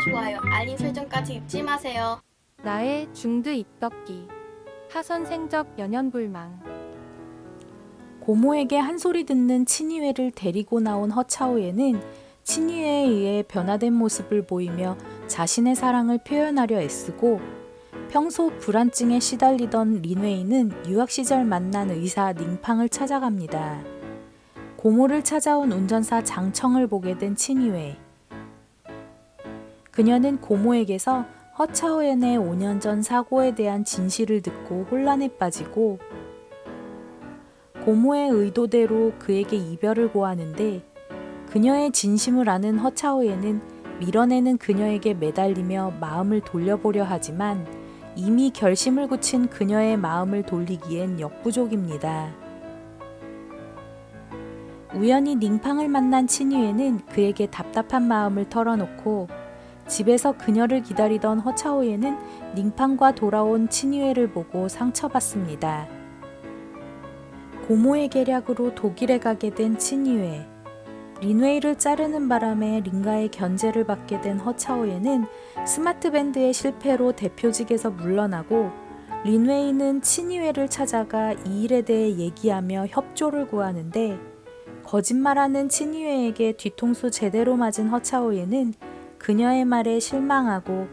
좋아요, 알림 설정까지 잊지 마세요. 나의 중드 입덕기. 하선생적 연연불망. 고모에게 한 소리 듣는 친이회를 데리고 나온 허차오에는 친이회에 의해 변화된 모습을 보이며 자신의 사랑을 표현하려 애쓰고, 평소 불안증에 시달리던 린웨이는 유학 시절 만난 의사 닝팡을 찾아갑니다. 고모를 찾아온 운전사 장청을 보게 된 친이회. 그녀는 고모에게서 허차오엔의 5년 전 사고에 대한 진실을 듣고 혼란에 빠지고, 고모의 의도대로 그에게 이별을 고하는데, 그녀의 진심을 아는 허차오엔은 밀어내는 그녀에게 매달리며 마음을 돌려보려 하지만 이미 결심을 굳힌 그녀의 마음을 돌리기엔 역부족입니다. 우연히 닝팡을 만난 친이회는 그에게 답답한 마음을 털어놓고, 집에서 그녀를 기다리던 허차오에는 닝팡과 돌아온 친이회를 보고 상처받습니다. 고모의 계략으로 독일에 가게 된 친이회. 린웨이를 자르는 바람에 린가의 견제를 받게 된 허차오에는 스마트밴드의 실패로 대표직에서 물러나고, 린웨이는 친이회를 찾아가 이 일에 대해 얘기하며 협조를 구하는데, 거짓말하는 친이회에게 뒤통수 제대로 맞은 허차오에는 그녀의 말에 실망하고,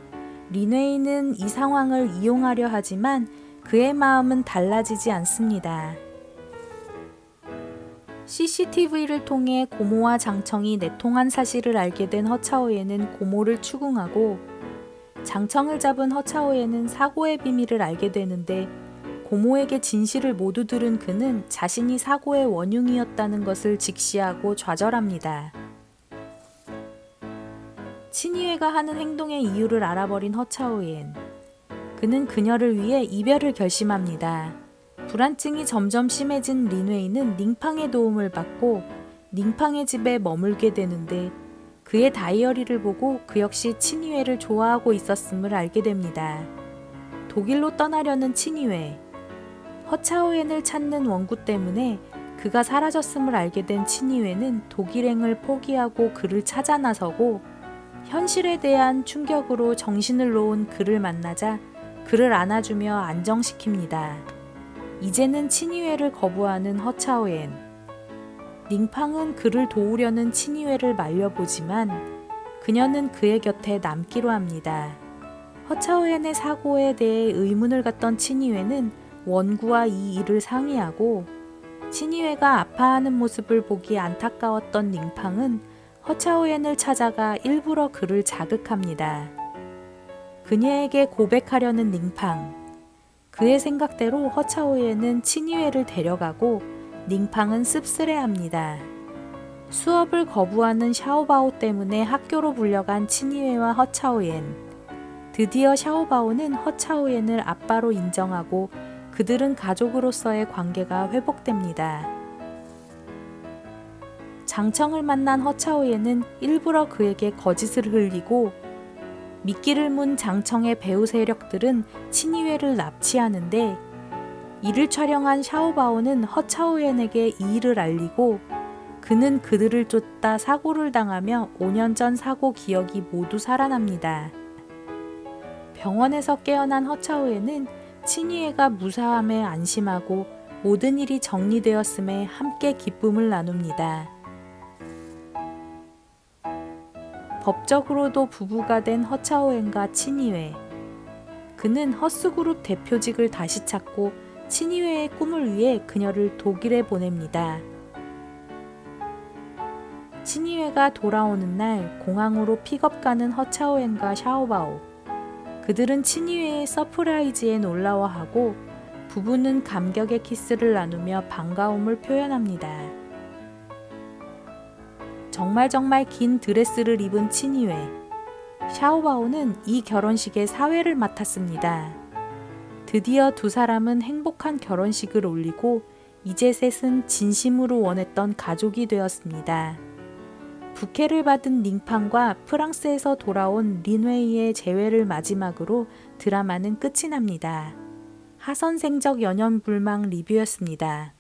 린웨이는 이 상황을 이용하려 하지만 그의 마음은 달라지지 않습니다. CCTV를 통해 고모와 장청이 내통한 사실을 알게 된 허차오에는 고모를 추궁하고, 장청을 잡은 허차오에는 사고의 비밀을 알게 되는데, 고모에게 진실을 모두 들은 그는 자신이 사고의 원흉이었다는 것을 직시하고 좌절합니다. 친이회가 하는 행동의 이유를 알아버린 허차오엔. 그는 그녀를 위해 이별을 결심합니다. 불안증이 점점 심해진 린웨이는 닝팡의 도움을 받고 닝팡의 집에 머물게 되는데, 그의 다이어리를 보고 그 역시 친이회를 좋아하고 있었음을 알게 됩니다. 독일로 떠나려는 친이회. 허차오엔을 찾는 원구 때문에 그가 사라졌음을 알게 된 친이회는 독일행을 포기하고 그를 찾아 나서고, 현실에 대한 충격으로 정신을 놓은 그를 만나자 그를 안아주며 안정시킵니다. 이제는 친이회를 거부하는 허차오엔. 닝팡은 그를 도우려는 친이회를 말려보지만 그녀는 그의 곁에 남기로 합니다. 허차오엔의 사고에 대해 의문을 갖던 친이회는 원구와 이 일을 상의하고, 친이회가 아파하는 모습을 보기 안타까웠던 닝팡은 허차오엔을 찾아가 일부러 그를 자극합니다. 그녀에게 고백하려는 닝팡. 그의 생각대로 허차오엔은 친이회를 데려가고 닝팡은 씁쓸해합니다. 수업을 거부하는 샤오바오 때문에 학교로 불려간 친이회와 허차오엔. 드디어 샤오바오는 허차오엔을 아빠로 인정하고 그들은 가족으로서의 관계가 회복됩니다. 장청을 만난 허차오에는 일부러 그에게 거짓을 흘리고, 미끼를 문 장청의 배후 세력들은 친이회를 납치하는데, 이를 촬영한 샤오바오는 허차오엔에게 이 일을 알리고, 그는 그들을 쫓다 사고를 당하며 5년 전 사고 기억이 모두 살아납니다. 병원에서 깨어난 허차오엔은 친이회가 무사함에 안심하고 모든 일이 정리되었음에 함께 기쁨을 나눕니다. 법적으로도 부부가 된 허차오엔과 친이회. 그는 허스그룹 대표직을 다시 찾고 친이회의 꿈을 위해 그녀를 독일에 보냅니다. 친이회가 돌아오는 날 공항으로 픽업 가는 허차오엔과 샤오바오. 그들은 친이회의 서프라이즈에 놀라워하고 부부는 감격의 키스를 나누며 반가움을 표현합니다. 정말 긴 드레스를 입은 친이회. 샤오바오는 이 결혼식의 사회를 맡았습니다. 드디어 두 사람은 행복한 결혼식을 올리고 이제 셋은 진심으로 원했던 가족이 되었습니다. 부케를 받은 닝팡과 프랑스에서 돌아온 린웨이의 재회를 마지막으로 드라마는 끝이 납니다. 하선생적 연연불망 리뷰였습니다.